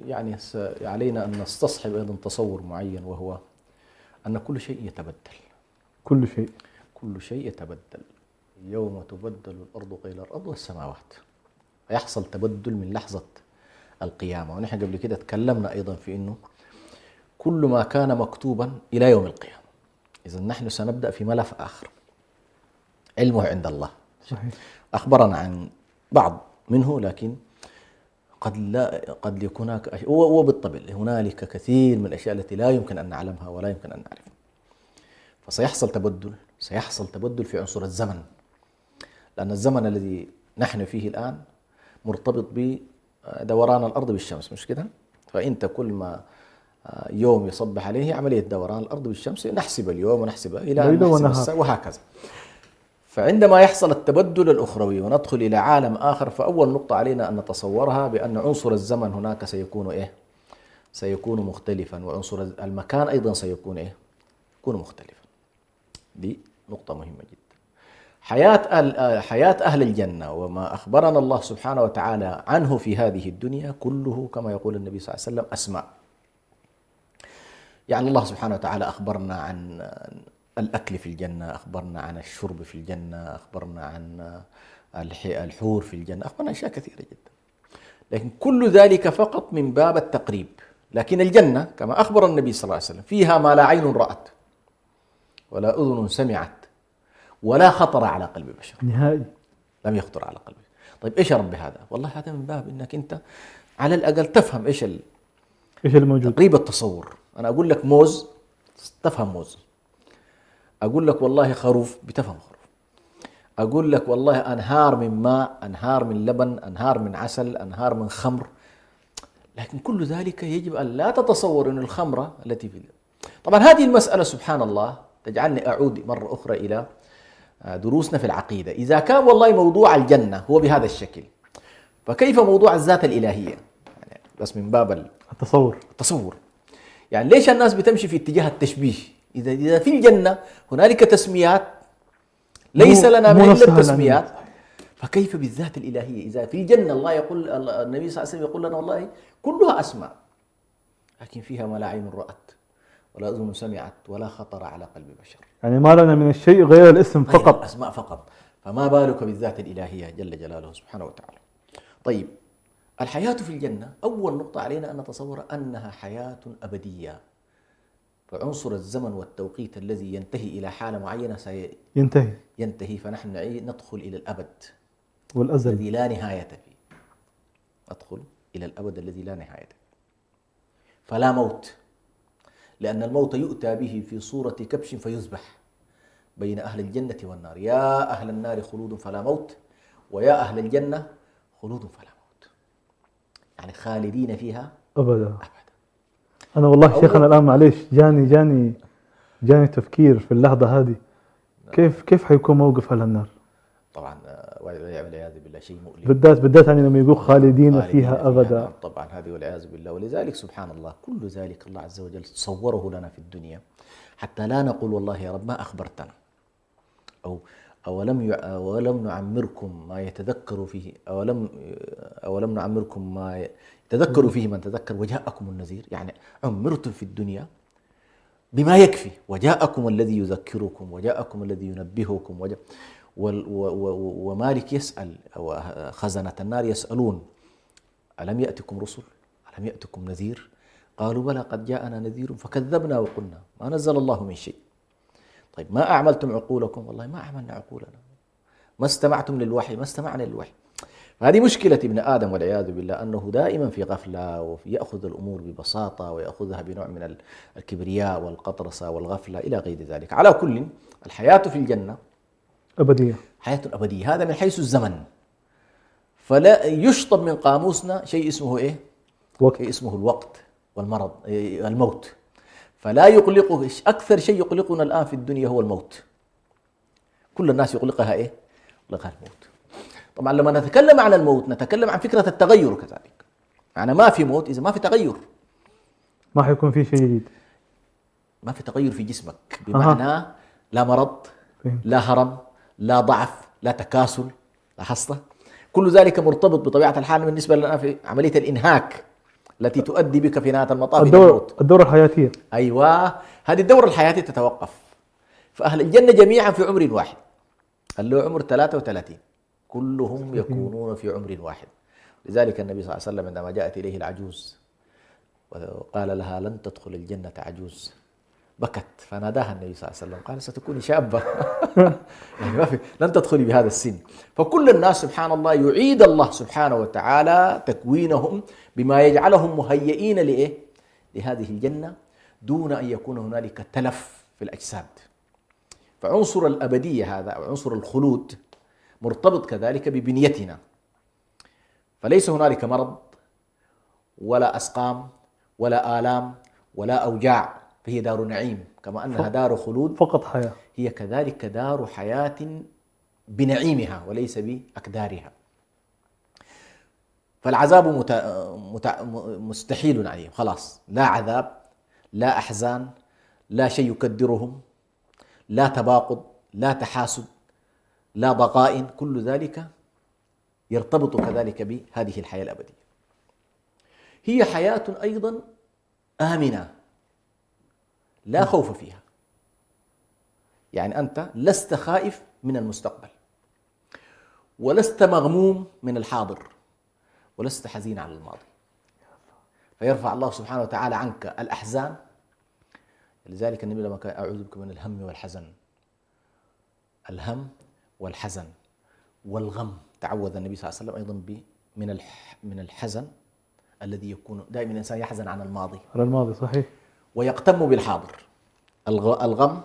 يعني علينا أن نستصحب أيضا تصور معين، وهو أن كل شيء يتبدل. كل شيء يتبدل. يوم تبدل الأرض غير الأرض والسماوات، يحصل تبدل من لحظة القيامة. ونحن قبل كده تكلمنا أيضا في أنه كل ما كان مكتوبا إلى يوم القيامة. إذا نحن سنبدأ في ملف آخر علمه عند الله. صحيح. أخبرنا عن بعض منه، لكن قد يكون هناك وبالطبع هنالك كثير من الأشياء التي لا يمكن أن نعلمها ولا يمكن أن نعرفها. فسيحصل تبدل في عنصر الزمن، لأن الزمن الذي نحن فيه الآن مرتبط بدوران الأرض بالشمس، مش كده؟ فأنت كل ما يوم يصبح عليه عملية دوران الأرض بالشمس، نحسب اليوم ونحسب إلى أن نحسب الساعة وهكذا. فعندما يحصل التبدل الأخروي وندخل إلى عالم آخر، فأول نقطة علينا أن نتصورها بأن عنصر الزمن هناك سيكون سيكون مختلفا، وعنصر المكان أيضا سيكون يكون مختلفا. دي نقطة مهمة جدا. حياة أهل الجنة وما أخبرنا الله سبحانه وتعالى عنه في هذه الدنيا كله كما يقول النبي صلى الله عليه وسلم أسماء. يعني الله سبحانه وتعالى أخبرنا عن الأكل في الجنة، أخبرنا عن الشرب في الجنة، أخبرنا عن الحور في الجنة، أخبرنا أشياء كثيرة جدا، لكن كل ذلك فقط من باب التقريب. لكن الجنة كما أخبر النبي صلى الله عليه وسلم فيها ما لا عين رأت ولا أذن سمعت ولا خطر على قلب بشر نهائي، لم يخطر على قلبي. طيب إيش يا رب هذا؟ والله هذا من باب إنك أنت على الأقل تفهم إيش الموجود، تقريب التصور. أنا أقول لك موز تفهم موز، أقول لك والله خروف بتفهم خروف، أقول لك والله أنهار من ماء، أنهار من لبن، أنهار من عسل، أنهار من خمر. لكن كل ذلك يجب أن لا تتصور أن الخمرة التي في طبعا هذه المسألة سبحان الله تجعلني أعود مرة أخرى إلى دروسنا في العقيدة. إذا كان والله موضوع الجنة هو بهذا الشكل، فكيف موضوع الذات الإلهية؟ يعني بس من باب التصور. يعني ليش الناس بتمشي في اتجاه التشبيه؟ إذا في الجنة هنالك تسميات ليس لنا من إلا التسميات، فكيف بالذات الإلهية؟ إذا في الجنة الله يقول، النبي صلى الله عليه وسلم يقول لنا والله كلها أسماء، لكن فيها ما لا عين رأت ولا أذن سمعت ولا خطر على قلب بشر. يعني ما لنا من الشيء غير الاسم فقط، الأسماء فقط، فما بالك بالذات الإلهية جل جلاله سبحانه وتعالى. طيب الحياة في الجنة أول نقطة علينا أن نتصور أنها حياة أبدية. فعنصر الزمن والتوقيت الذي ينتهي إلى حالة معينة ينتهي، فنحن ندخل إلى الأبد والأزل الذي لا نهاية فيه. ندخل إلى الأبد الذي لا نهاية فيه. فلا موت، لأن الموت يؤتى به في صورة كبش فيذبح بين أهل الجنة والنار. يا أهل النار خلود فلا موت، ويا أهل الجنة خلود فلا موت، يعني خالدين فيها أبدا. أنا والله شيخنا الآن معليش جاني تفكير في اللحظة هذه، كيف حيكون موقف أهل النار؟ طبعا والعياذ بالله شيء مؤلم، بالذات يعني لما يقول خالدين فيها أبدا. طبعا هذه والعياذ بالله. ولذلك سبحان الله كل ذلك الله عز وجل صوره لنا في الدنيا حتى لا نقول والله يا رب ما أخبرتنا، أولم نعمركم ما يتذكر فيه، أولم نعمركم ما يتذكر فيه من تذكر وجاءكم النذير. يعني عمرتم في الدنيا بما يكفي، وجاءكم الذي يذكركم وجاءكم الذي ينبهكم ومالك يسأل، أو خزنة النار يسألون ألم يأتكم رسل ألم يأتكم نذير؟ قالوا بلى قد جاءنا نذير فكذبنا وقلنا ما نزل الله من شيء. طيب ما أعملتم عقولكم؟ والله ما أعملنا عقولنا. ما استمعتم للوحي؟ ما استمعنا للوحي. هذه مشكلة ابن آدم والعياذ بالله، أنه دائما في غفلة ويأخذ الأمور ببساطة ويأخذها بنوع من الكبرياء والقطرسة والغفلة إلى غير ذلك. على كل، الحياة في الجنة أبدية، حياة أبدية، هذا من حيث الزمن. فلا يشطب من قاموسنا شيء اسمه إيه؟ وقت. شيء اسمه الوقت والمرض، الموت. فلا يقلقه، أكثر شيء يقلقنا الآن في الدنيا هو الموت. كل الناس يقلقها إيه؟ يقلقها الموت. طبعا لما نتكلم عن الموت نتكلم عن فكرة التغير كذلك. يعني ما في موت إذا ما في تغير، ما حيكون في شيء جديد، ما في تغير في جسمك، بمعنى لا مرض، فهمت. لا هرم، لا ضعف، لا تكاسل. لاحظت؟ كل ذلك مرتبط بطبيعة الحال بالنسبة لنا في عملية الإنهاك التي تؤدي بك في نهاية المطاف إلى الموت. الدورة الحياتية. أيوة، هذه الدورة الحياتية تتوقف. فأهل الجنة جميعا في عمر واحد، اللي له عمر 33 كلهم يكونون في عمر واحد. لذلك النبي صلى الله عليه وسلم عندما جاءت إليه العجوز وقال لها لن تدخل الجنة عجوز، بكت، فناداها النبي صلى الله عليه وسلم قال ستكوني شابة. يعني ما في، لن تدخلي بهذا السن. فكل الناس سبحان الله يعيد الله سبحانه وتعالى تكوينهم بما يجعلهم مهيئين لإيه؟ لهذه الجنة، دون أن يكون هنالك تلف في الأجساد. فعنصر الأبدية هذا أو عنصر الخلود مرتبط كذلك ببنيتنا. فليس هنالك مرض ولا أسقام ولا آلام ولا أوجاع، فهي دار نعيم. كما أنها دار خلود فقط حياة، هي كذلك دار حياة بنعيمها وليس بأكدارها. فالعذاب مستحيل عليهم، خلاص لا عذاب، لا أحزان، لا شيء يكدرهم، لا تباغض، لا تحاسد، لا ضغائن. كل ذلك يرتبط كذلك بهذه الحياة الأبدية. هي حياة أيضا آمنة لا خوف فيها. يعني أنت لست خائف من المستقبل، ولست مغموم من الحاضر، ولست حزين على الماضي. فيرفع الله سبحانه وتعالى عنك الأحزان. لذلك النبي لما كان أعوذ بك من الهم والحزن، الهم والحزن والغم، تعوذ النبي صلى الله عليه وسلم أيضا من الحزن الذي يكون دائما الإنسان يحزن عن الماضي، على الماضي صحيح، ويغتم بالحاضر. الغم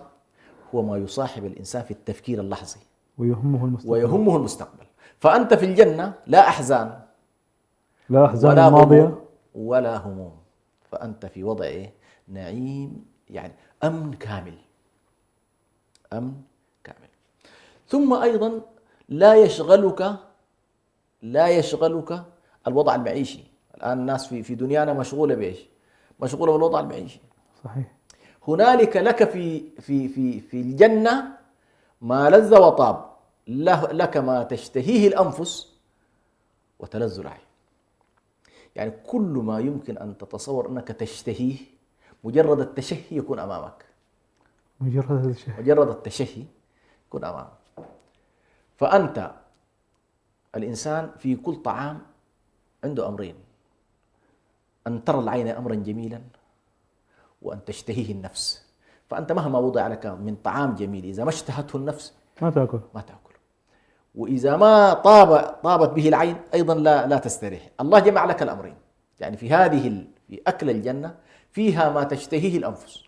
هو ما يصاحب الإنسان في التفكير اللحظي ويهمه المستقبل. فأنت في الجنة لا أحزان، لا أحزان الماضية ولا هموم، فأنت في وضع إيه؟ نعيم، يعني أمن كامل، أمن كامل. ثم أيضا لا يشغلك الوضع المعيشي. الآن الناس في دنيانا مشغولة بإيش؟ مشغولة بالوضع المعيشي. صحيح. هنالك لك في الجنة ما لذ وطاب، لك ما تشتهيه الأنفس وتلذ الأعين. يعني كل ما يمكن أن تتصور أنك تشتهيه، مجرد التشهي يكون أمامك. مجرد التشهي يكون أمامك. فأنت الإنسان في كل طعام عنده أمرين: أن ترى العين أمرا جميلا، وأن تشتهيه النفس. فأنت مهما وضع لك من طعام جميل إذا ما اشتهته النفس ما تأكل. وإذا ما طابت به العين أيضا لا تستريح. الله جمع لك الأمرين، يعني في أكل الجنة فيها ما تشتهيه الأنفس،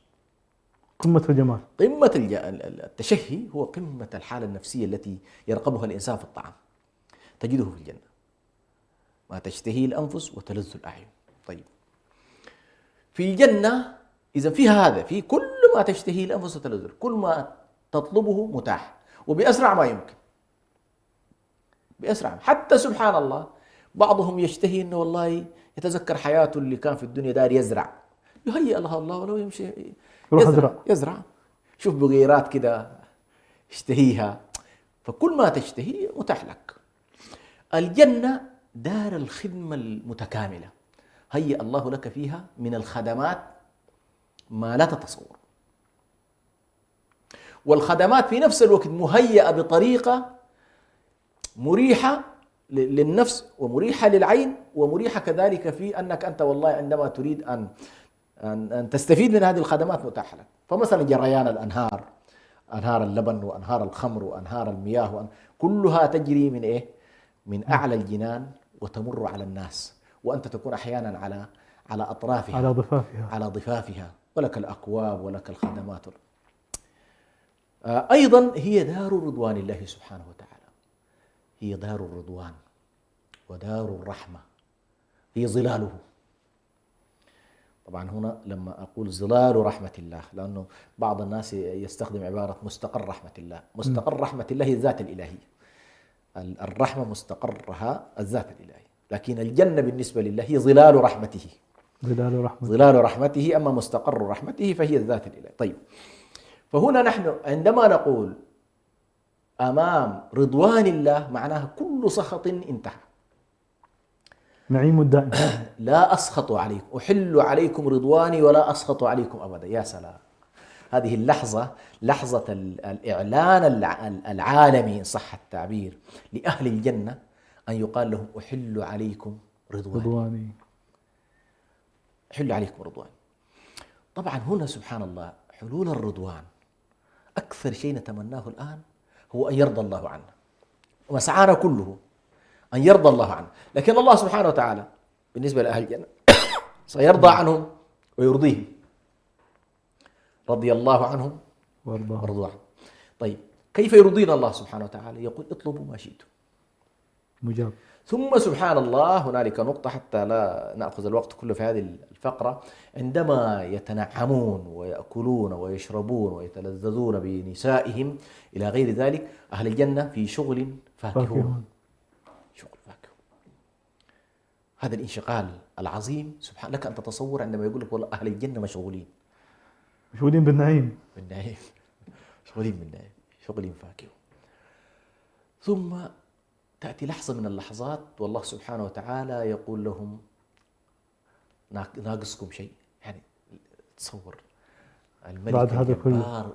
قمة الجمال. قمة التشهي هو قمة الحالة النفسية التي يرقبها الإنسان في الطعام، تجده في الجنة ما تشتهيه الأنفس وتلذ الأعين. طيب، في الجنة إذا فيها هذا، في كل ما تشتهيه الأنفس وتلذ، كل ما تطلبه متاح وبأسرع ما يمكن، بأسرع. حتى سبحان الله بعضهم يشتهي أنه والله يتذكر حياته اللي كان في الدنيا دار يزرع، يهيئ لها الله ولو يمشي يزرع. شوف بغيرات كده اشتهيها. فكل ما تشتهي متاح لك. الجنة دار الخدمة المتكاملة، هيئ الله لك فيها من الخدمات ما لا تتصور. والخدمات في نفس الوقت مهيئة بطريقة مريحة للنفس ومريحة للعين ومريحة كذلك في أنك أنت والله عندما تريد أن تستفيد من هذه الخدمات متاحة لك. فمثلا جريان الأنهار، أنهار اللبن وأنهار الخمر وأنهار المياه كلها تجري من إيه؟ من أعلى الجنان وتمر على الناس، وأنت تكون أحيانا على أطرافها، على ضفافها، ولك الأكواب ولك الخدمات. أيضا هي دار رضوان الله سبحانه وتعالى، هي دار الرضوان. ودار الرحمة هي ظلاله. طبعا هنا لما أقول ظلال رحمة الله، لأنه بعض الناس يستخدم عبارة مستقر رحمة الله. مستقر رحمة الله هي الذات الإلهية، الرحمة مستقرها الذات الإلهية، لكن الجنة بالنسبة لله هي ظلال رحمته. ظلال رحمته، أما مستقر رحمته فهي الذات الإلهية. طيب، فهنا نحن عندما نقول أمام رضوان الله معناها كل سخط انتهى، نعيم الدائم. لا أسخط عليكم، أحل عليكم رضواني ولا أسخط عليكم أبدا. يا سلام، هذه اللحظة لحظة الإعلان العالمي إن صح التعبير لأهل الجنة، أن يقال لهم أحل عليكم رضواني. أحل عليكم رضواني. طبعا هنا سبحان الله حلول الرضوان أكثر شيء نتمناه الآن هو أن يرضى الله عنا، ومسعانا كله أن يرضى الله عنه. لكن الله سبحانه وتعالى بالنسبة لأهل الجنة سيرضى عنهم ويرضيهم، رضي الله عنهم ورضوا عنه. طيب، كيف يرضينا الله سبحانه وتعالى؟ يقول اطلبوا ما شئتم مجاب. ثم سبحان الله هنالك نقطة حتى لا نأخذ الوقت كله في هذه الفقرة، عندما يتنعمون ويأكلون ويشربون ويتلذذون بنسائهم إلى غير ذلك، أهل الجنة في شغل فاكهون. شغل فاكهون، هذا الانشغال العظيم سبحان لك أن تتصور عندما يقول لك والله أهل الجنة مشغولين بالنعيم، شغولين بالنعيم، شغل فاكهون. ثم تأتي لحظة من اللحظات والله سبحانه وتعالى يقول لهم ناقصكم شيء. يعني تصور الملك الجبار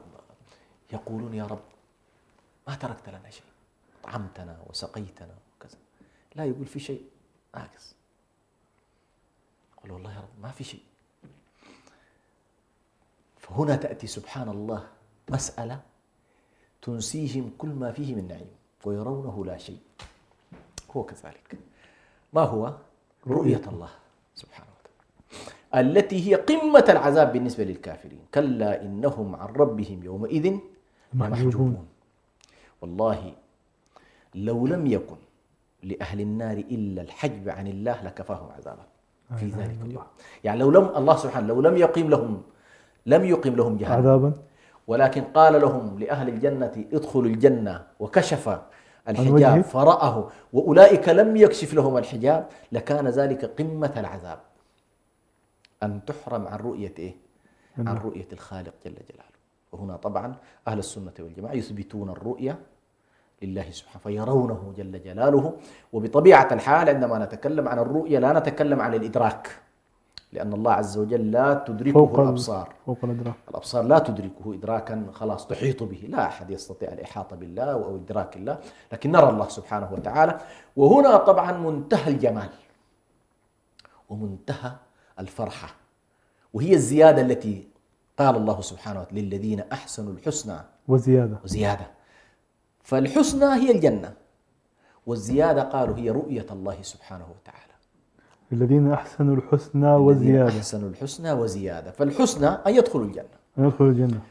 يقولون يا رب ما تركت لنا شيء، طعمتنا وسقيتنا وكذا، لا يقول في شيء ناقص. قالوا والله يا رب ما في شيء. فهنا تأتي سبحان الله مسألة تنسيهم كل ما فيه من نعيم ويرونه لا شيء. هو كذلك، ما هو؟ رؤية الله سبحانه وتعالى التي هي قمة العذاب بالنسبة للكافرين. كلا إنهم عن ربهم يومئذ لمحجوبون. والله لو لم يكن لأهل النار إلا الحجب عن الله لكفاهم عذابا في ذلك اليوم. يعني لو لم الله سبحانه لو لم يقيم لهم جهنم عذابا، ولكن قال لهم لأهل الجنة ادخلوا الجنة وكشف الحجاب فرأه وأولئك لم يكشف لهم الحجاب، لكان ذلك قمة العذاب أن تحرم عن رؤية إيه؟ عن رؤية الخالق جل جلاله. وهنا طبعا أهل السنة والجماعة يثبتون الرؤية لله سبحانه فيرونه جل جلاله. وبطبيعة الحال عندما نتكلم عن الرؤية لا نتكلم عن الإدراك، لأن الله عز وجل لا تدركه الأبصار، الأبصار لا تدركه إدراكا خلاص تحيط به، لا أحد يستطيع الإحاطة بالله أو إدراك الله، لكن نرى الله سبحانه وتعالى. وهنا طبعا منتهى الجمال ومنتهى الفرحة، وهي الزيادة التي قال الله سبحانه وتعالى للذين أحسنوا الحسنى وزيادة. فالحسنى هي الجنة، والزيادة قالوا هي رؤية الله سبحانه وتعالى. الذين أحسنوا الحسنى وزيادة. فالحسنى أن يدخلوا الجنة.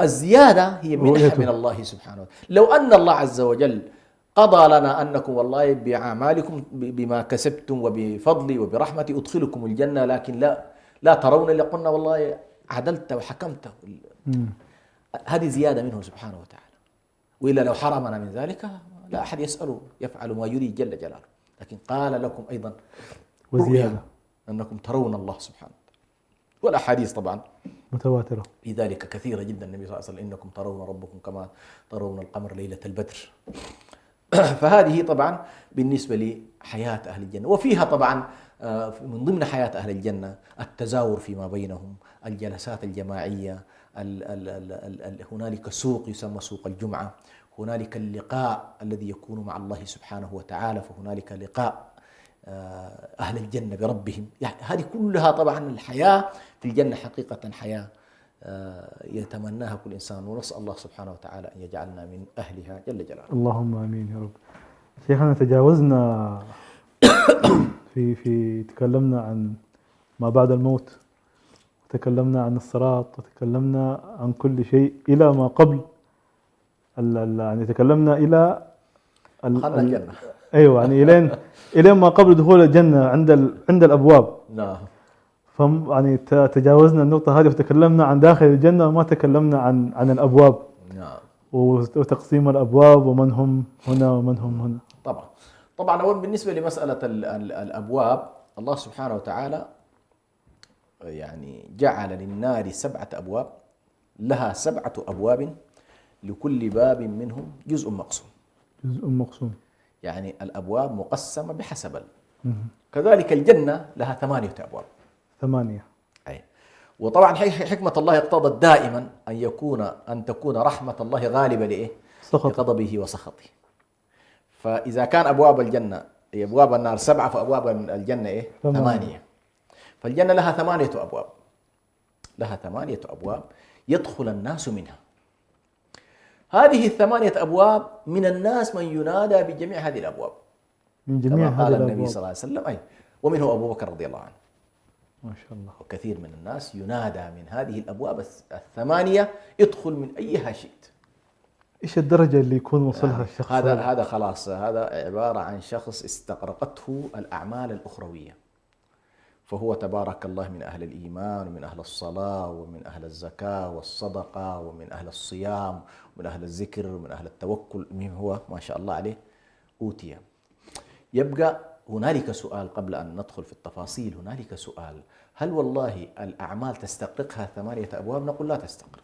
الزيادة هي منحة من الله سبحانه وتعالى. لو أن الله عز وجل قضى لنا أنكم والله بأعمالكم بما كسبتم وبفضلي وبرحمتي أدخلكم الجنة، لكن لا ترون اللي قلنا والله عدلت وحكمت، هذه زيادة منه سبحانه وتعالى. وإلا لو حرمنا من ذلك لا أحد يسأله، يفعل ما يريد جل جلاله. لكن قال لكم أيضا وزيادة أنكم ترون الله سبحانه وتعالى. والأحاديث طبعا متواترة في ذلك كثيرة جدا. النبي صلى الله عليه وسلم إنكم ترون ربكم كما ترون القمر ليلة البدر. فهذه طبعا بالنسبة لحياة أهل الجنة. وفيها طبعا من ضمن حياة أهل الجنة التزاور فيما بينهم، الجلسات الجماعية، هنالك سوق يسمى سوق الجمعة، هنالك اللقاء الذي يكون مع الله سبحانه وتعالى، فهنالك لقاء أهل الجنة بربهم. يعني هذه كلها طبعا الحياة في الجنة حقيقة حياة يتمناها كل إنسان، ونسأل الله سبحانه وتعالى أن يجعلنا من أهلها جل جلاله. اللهم آمين يا رب. شيخنا تجاوزنا في تكلمنا عن ما بعد الموت، وتكلمنا عن الصراط، وتكلمنا عن كل شيء إلى ما قبل يعني تكلمنا إلى الجنة. أيوة يعني إلين ما قبل دخول الجنة عند الأبواب. نعم. يعني تجاوزنا النقطة هذه وتكلمنا عن داخل الجنة وما تكلمنا عن الأبواب. نعم. وتقسيم الأبواب ومن هم هنا ومن هم هنا. طبعا أول بالنسبة لمسألة الأبواب، الله سبحانه وتعالى يعني جعل للنار 7 أبواب، لها 7 أبواب، لكل باب منهم جزء مقسوم. جزء مقسوم. يعني الأبواب مقسمة بحسب كذلك الجنة لها 8 أبواب. 8. أي. وطبعا حكمة الله اقتضت دائما أن تكون رحمة الله غالبة لإيه؟ لغضبه وسخطه. فإذا كان أبواب الجنة أبواب النار 7 فأبواب الجنة إيه؟ 8. فالجنة لها 8 أبواب، لها 8 أبواب يدخل الناس منها. هذه ال8 أبواب من الناس من ينادى بجميع هذه الأبواب، من جميع كما قال النبي صلى الله عليه وسلم. أي. ومنه أبو بكر رضي الله عنه. ما شاء الله. وكثير من الناس ينادى من هذه الأبواب 8 ادخل من أيها شئت. إيش الدرجة اللي يكون وصلها الشخص هذا خلاص، هذا عبارة عن شخص استغرقته الأعمال الأخروية، فهو تبارك الله من أهل الإيمان ومن أهل الصلاة ومن أهل الزكاة والصدقة ومن أهل الصيام ومن أهل الذكر ومن أهل التوكل، من هو ما شاء الله عليه أوتي. يبقى هنالك سؤال قبل أن ندخل في التفاصيل، هنالك سؤال: هل والله الأعمال تستغرقها 8 أبواب؟ نقول لا تستغرق،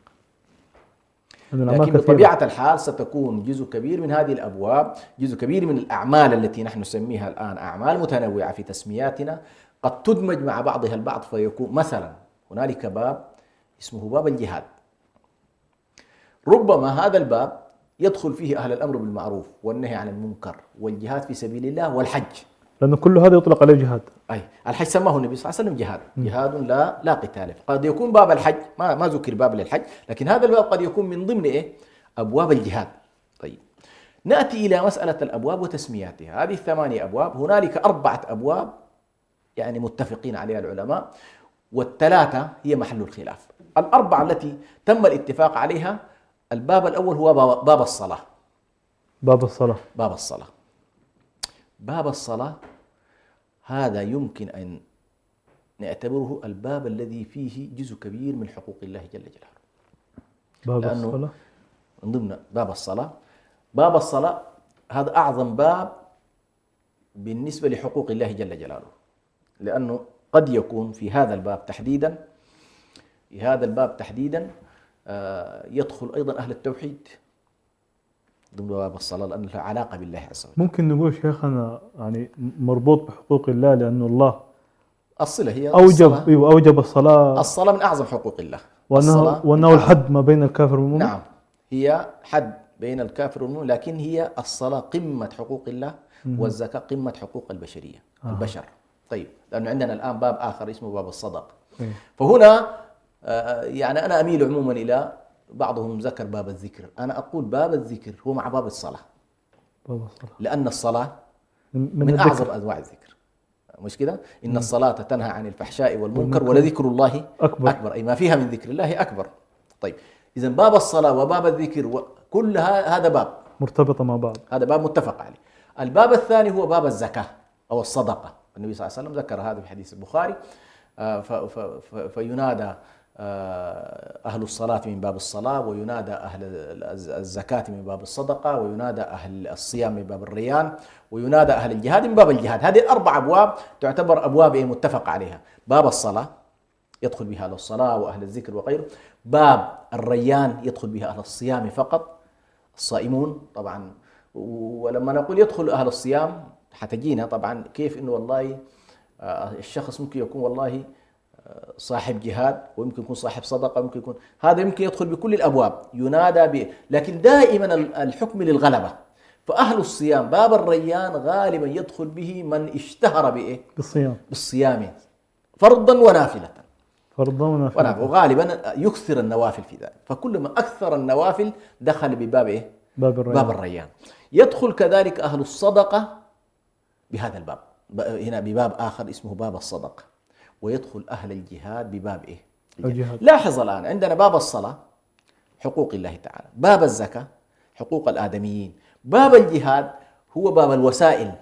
لكن بطبيعة الحال ستكون جزء كبير من هذه الأبواب، جزء كبير من الأعمال التي نحن نسميها الآن أعمال متنوعة في تسمياتنا، قد تدمج مع بعضها البعض، فيكون مثلا هنالك باب اسمه باب الجهاد. ربما هذا الباب يدخل فيه أهل الأمر بالمعروف والنهي عن المنكر والجهاد في سبيل الله والحج، لأن كل هذا يطلق عليه جهاد. أي الحج سماه النبي صلى الله عليه وسلم جهاد، جهاد لا قتال. قد يكون باب الحج ما ذكر باب للحج، لكن هذا الباب قد يكون من ضمن إيه؟ أبواب الجهاد. طيب نأتي إلى مسألة الأبواب وتسمياتها. هذه 8 أبواب، هنالك 4 أبواب يعني متفقين عليها العلماء، وال3 هي محل الخلاف. ال4 التي تم الاتفاق عليها: الباب الأول هو باب الصلاة. باب الصلاة. باب الصلاة. باب الصلاة هذا يمكن أن نعتبره الباب الذي فيه جزء كبير من حقوق الله جل جلاله. باب الصلاة من ضمن باب الصلاة. باب الصلاة هذا أعظم باب بالنسبة لحقوق الله جل جلاله، لأنه قد يكون في هذا الباب تحديدا يدخل أيضا أهل التوحيد ضمن باب الصلاة، لأنه له علاقة بالله عز وجل. ممكن نقول شيخنا يعني مربوط بحقوق الله، لأنه الله الصلة هي أوجب الصلاة. الصلاة من أعظم حقوق الله، وأنه الحد ما بين الكافر والمؤمن. نعم، هي حد بين الكافر والمؤمن، لكن هي الصلاة قمة حقوق الله، والزكاة قمة حقوق البشرية. البشر. طيب، لأنه عندنا الآن باب آخر اسمه باب الصدقة. فهنا يعني أنا أميل عموما إلى بعضهم ذكر باب الذكر، أنا أقول باب الذكر هو مع باب الصلاة. لأن الصلاة من أعظم أنواع الذكر، مش كده؟ إن الصلاة تنهى عن الفحشاء والمنكر ولذكر الله أكبر، أي ما فيها من ذكر الله أكبر. طيب، إذن باب الصلاة وباب الذكر وكل هذا باب مرتبطة مع بعض، هذا باب متفق عليه. الباب الثاني هو باب الزكاة أو الصدقة. النبي صلى الله عليه وسلم ذكر هذا في حديث البخاري: فينادى أهل الصلاة من باب الصلاة، وينادى أهل الزكاة من باب الصدقة، وينادى أهل الصيام من باب الريان، وينادى أهل الجهاد من باب الجهاد. هذه ال4 أبواب تعتبر أبواب متفق عليها. باب الصلاة يدخل بها أهل الصلاة وأهل الذكر وغيره. باب الريان يدخل بها أهل الصيام فقط، الصائمون طبعا. ولما نقول يدخل أهل الصيام حتجينا طبعا كيف إنه والله الشخص ممكن يكون والله صاحب جهاد، ويمكن يكون صاحب صدقة، ممكن يكون هذا يمكن يدخل بكل الأبواب ينادى لكن دائما الحكم للغلبة. فأهل الصيام باب الريان غالبا يدخل به من اشتهر بإيه؟ بالصيام فرضا ونافلة. وغالبا يكثر النوافل في ذلك، فكل ما أكثر النوافل دخل بباب إيه؟ باب الريان. يدخل كذلك أهل الصدقة بهذا الباب، هنا بباب آخر اسمه باب الصدقة. ويدخل أهل الجهاد بباب إيه؟ الجهاد. لاحظ الآن عندنا باب الصلاة حقوق الله تعالى، باب الزكاة حقوق الآدميين، باب الجهاد هو باب الوسائل،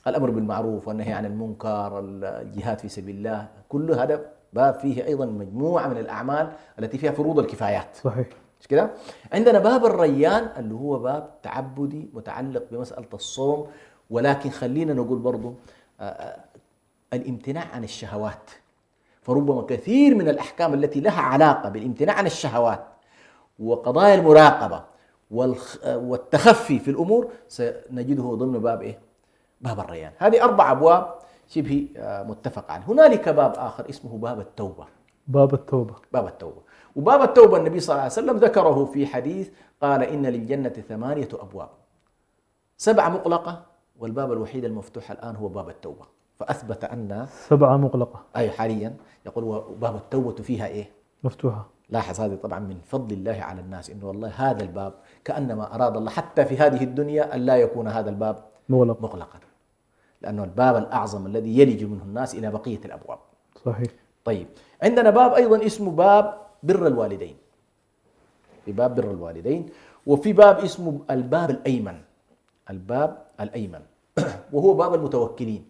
الأمر بالمعروف والنهي عن المنكر، الجهاد في سبيل الله، كل هذا باب فيه أيضا مجموعة من الأعمال التي فيها فروض الكفايات. صحيح. مش كده؟ عندنا باب الريان اللي هو باب تعبدي متعلق بمسألة الصوم، ولكن خلينا نقول برضو الامتناع عن الشهوات. فربما كثير من الأحكام التي لها علاقة بالامتناع عن الشهوات وقضايا المراقبة والتخفي في الأمور سنجده ضمن باب إيه؟ باب الريان. هذه 4 أبواب شبه متفق عليه. هنالك باب آخر اسمه باب التوبة. باب التوبة. باب التوبة. وباب التوبة النبي صلى الله عليه وسلم ذكره في حديث، قال إن للجنة 8 أبواب، 7 مغلقة، والباب الوحيد المفتوح الآن هو باب التوبة. فأثبت أن 7 مغلقة. أي حاليا يقول باب التوبة فيها إيه؟ مفتوحة. لاحظ هذه طبعا من فضل الله على الناس، إنه والله هذا الباب كأنما أراد الله حتى في هذه الدنيا أن لا يكون هذا الباب مغلقا، لأنه الباب الأعظم الذي يلج منه الناس إلى بقية الأبواب. صحيح. طيب عندنا باب أيضا اسمه باب بر الوالدين. في باب بر الوالدين، وفي باب اسمه الباب الأيمن. الباب الأيمن وهو باب المتوكلين.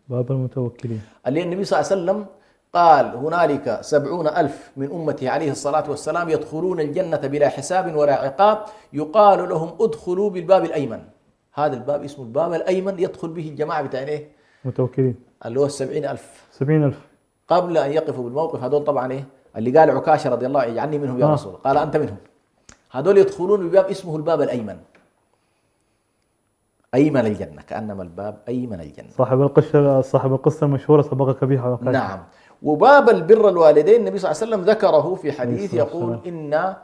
باب المتوكلين اللي النبي صلى الله عليه وسلم قال هنالك 70,000 من أمته عليه الصلاة والسلام يدخلون الجنة بلا حساب ولا عقاب، يقال لهم ادخلوا بالباب الأيمن. هذا الباب اسمه الباب الأيمن، يدخل به الجماعة بتاعين إيه؟ متوكلين، اللي هو 70,000. 70,000 قبل أن يقفوا بالموقف هذول طبعا إيه؟ اللي قال عكاشة رضي الله اجعلني منهم يا رسول، قال أنت منهم. هذول يدخلون بباب اسمه الباب الأيمن، أيمن الجنة، كأنما الباب أيمن الجنة. صاحب القصة المشهورة سبقك بها عكاشة. نعم. وباب البر الوالدين النبي صلى الله عليه وسلم ذكره في حديث يقول إن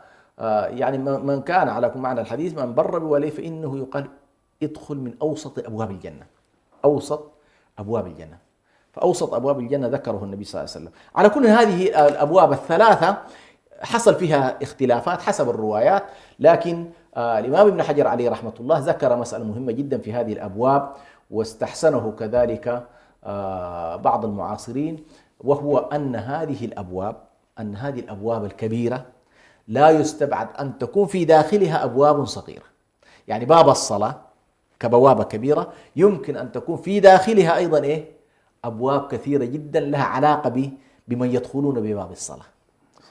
يعني من كان على معنى الحديث من بر بوالديه فإنه يقال ادخل من أوسط أبواب الجنة. أوسط أبواب الجنة. فأوسط أبواب الجنة ذكره النبي صلى الله عليه وسلم. على كل هذه الأبواب ال3 حصل فيها اختلافات حسب الروايات، لكن الإمام ابن حجر عليه رحمة الله ذكر مسألة مهمة جدا في هذه الأبواب، واستحسنه كذلك بعض المعاصرين، وهو أن هذه الأبواب الكبيرة لا يستبعد أن تكون في داخلها أبواب صغيرة. يعني باب الصلاة كبوابة كبيرة يمكن أن تكون في داخلها أيضا إيه؟ أبواب كثيرة جدا لها علاقة بمن يدخلون بباب الصلاة.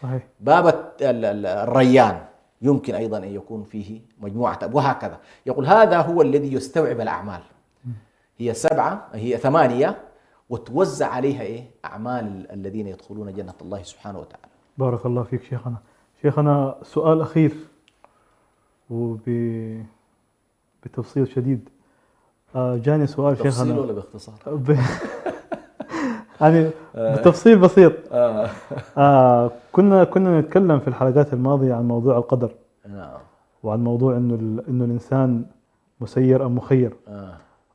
صحيح. باب الريان يمكن أيضا أن يكون فيه مجموعة وهكذا. يقول هذا هو الذي يستوعب الأعمال. هي 7 هي 8 وتوزع عليها إيه؟ أعمال الذين يدخلون جنة الله سبحانه وتعالى. بارك الله فيك شيخنا سؤال أخير بتفصيل شديد. جاني سؤال شيخنا. تفصيل ولا باختصار؟ يعني بتفصيل بسيط. كنا نتكلم في الحلقات الماضية عن موضوع القدر. نعم. وعن موضوع إنه الإنسان مسير أم مخير.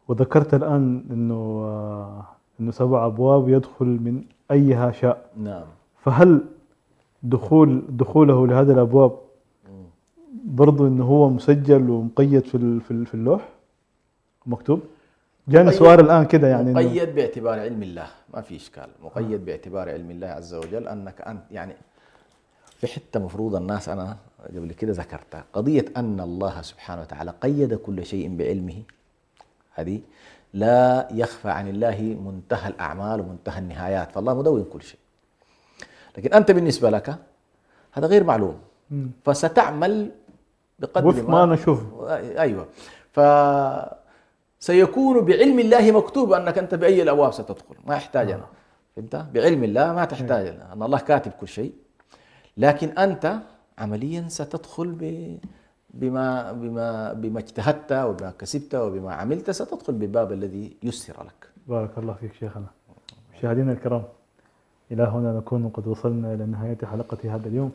وذكرت الآن إنه 7 أبواب يدخل من أيها شاء. نعم. فهل دخوله لهذه الأبواب برضو إنه هو مسجل ومقيد في اللوح مكتوب؟ جاني سؤال الآن كده يعني مقيد باعتبار علم الله، ما في إشكال. مقيد باعتبار علم الله عز وجل، أنك أنت يعني في حتة مفروض الناس أنا قبل كده ذكرتها، قضية أن الله سبحانه وتعالى قيد كل شيء بعلمه، هذه لا يخفى عن الله منتهى الأعمال ومنتهى النهايات، فالله مدون كل شيء. لكن أنت بالنسبة لك هذا غير معلوم، فستعمل بقدر ما نشوف. أيوة. فسيكون بعلم الله مكتوب أنك أنت بأي الأبواب ستدخل، ما يحتاج أنا. فهمت؟ بعلم الله ما تحتاج أن الله كاتب كل شيء، لكن أنت عمليا ستدخل بما اجتهدت وبما كسبت وبما عملت، ستدخل بالباب الذي يسر لك. بارك الله فيك شيخنا. مشاهدينا الكرام، إلى هنا نكون قد وصلنا إلى نهاية حلقة هذا اليوم.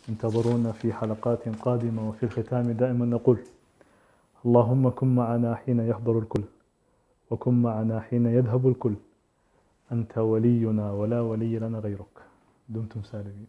انتظرونا في حلقات قادمة، وفي الختام دائما نقول: اللهم كن معنا حين يحضر الكل، وكن معنا حين يذهب الكل، أنت ولينا ولا ولي لنا غيرك. دمتم سالمين.